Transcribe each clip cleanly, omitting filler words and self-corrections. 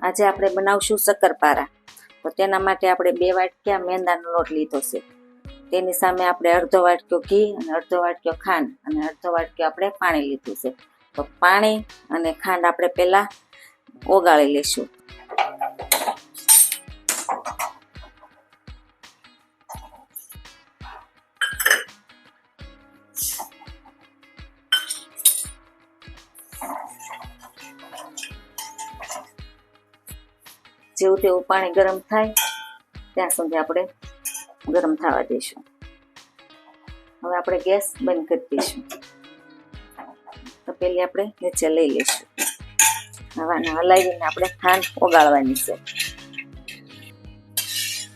આજે આપણે બનાવશું શક્કરપારા. તો તેના માટે આપણે 2 વાટકા મેંદાનો લોટ લીધો છે. તેની સામે આપણે અડધો વાટકો ઘી અને અડધો વાટકો ખાંડ અને અડધો વાટકો આપણે પાણી લીધું છે. તો પાણી અને ખાંડ આપણે પહેલા ઓગાળી લઈશું. જેવું તેવું પાણી ગરમ થાય ત્યાં સુધી આપણે ગરમ થવા દઈશું. હવે આપણે ગેસ બંધ કરી દઈશું. તો પહેલી આપણે નીચે લઈ લઈશું. હવે આને હલાવીને આપણે ખાંડ ઓગાળવાની છે.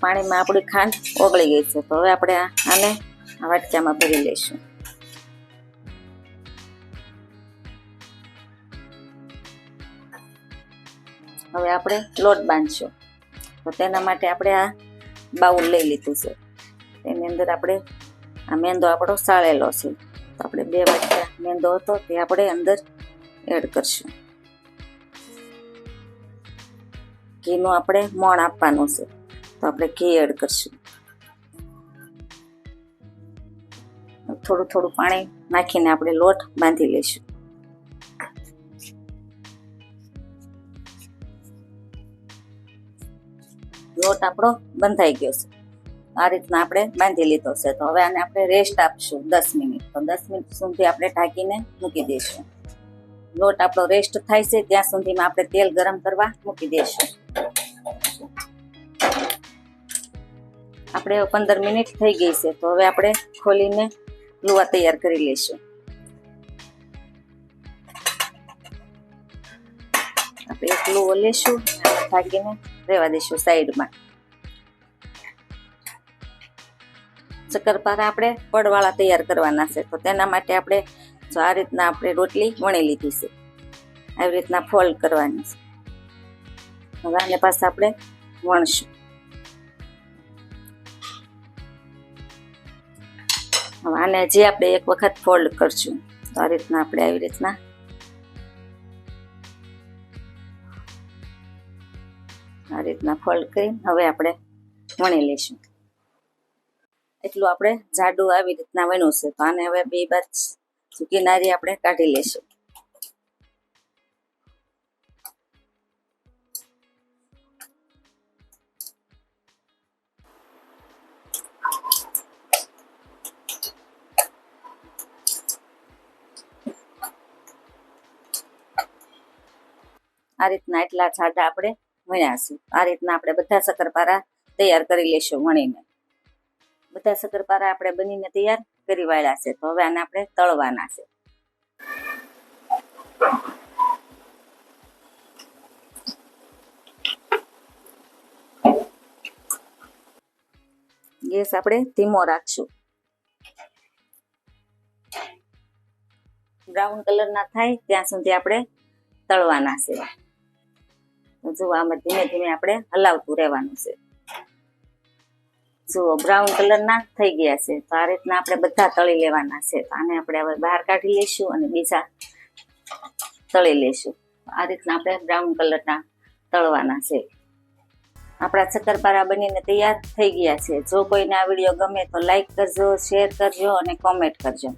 પાણીમાં આપણી ખાંડ ઓગળી ગઈ છે. તો હવે આપણે આને આ વાટકામાં ભરી લઈશું. હવે આપણે લોટ બાંધશું. તો તેના માટે આપણે આ બાઉલ લઈ લીધું છે. તેની અંદર આપણે આ મેંદો આપણો સાળેલો છે. તો આપણે 2 વાટકા મેંદો હતો તે આપણે અંદર એડ કરશું. ઘીનું આપણે મોણ આપવાનું છે. તો આપણે ઘી એડ કરશું. થોડું થોડું પાણી નાખીને આપણે લોટ બાંધી લઈશું. લોટ આપણો બંધાઈ ગયો છે. આ રીતના આપણે બાંધી લીધો છે. તો હવે આને આપણે રેસ્ટ આપશું 10 મિનિટ. તો 10 મિનિટ સુધી આપણે ઢાંકીને મૂકી દઈશું. લોટ આપણો રેસ્ટ થાય છે ત્યાં સુધીમાં આપણે તેલ ગરમ કરવા મૂકી દઈશું. આપણે 15 મિનિટ થઈ ગઈ છે. તો હવે આપણે ખોલીને લુવા તૈયાર કરી લઈશું. આપણે એક લુવો લેશું, ઢાંકીને રહેવા દઈશું સાઈડમાં. શક્કરપારા આપણે પડવાળા તૈયાર કરવાના છે. તો તેના માટે આપણે જો આ રીતના આપણે રોટલી વણી લીધી છે. આવી રીતના ફોલ્ડ કરવાની છે. હવે આને પાછા આપણે વણશું. હવે આને જે આપણે એક વખત ફોલ્ડ કરશું. તો આ રીતના આપણે આવી રીતના ફોલ્ડ કરી હવે આપણે વણી લઈશું. એટલું આપણે જાડું આવી રીતના વણ્યું છે. તો આને હવે 2 બાજુ કિનારી આપણે કાઢી લઈશું. આ રીતના એટલા જાડા આપણે વણ્યા છે. આ રીતના આપણે બધા શક્કરપારા તૈયાર કરી લઈશું વણીને. બધા શક્કરપારા આપણે બનીને તૈયાર કરી વાળ્યા છે. તો હવે આને આપણે તળવાના છે. ગેસ આપણે ધીમો રાખશું. બ્રાઉન કલરના થાય ત્યાં સુધી આપણે તળવાના છે. જો આમાં ધીમે ધીમે આપણે હલાવતું રહેવાનું છે. જુઓ બ્રાઉન કલરના થઈ ગયા છે. તો આ રીતના આપણે બધા તળી લેવાના છે. તો આને આપણે હવે બહાર કાઢી લઈશું અને બીજા તળી લઈશું. આ રીતના આપણે બ્રાઉન કલરના તળવાના છે. આપણા શક્કરપારા બનીને તૈયાર થઈ ગયા છે. જો કોઈને આ વિડીયો ગમે તો લાઈક કરજો, શેર કરજો અને કોમેન્ટ કરજો.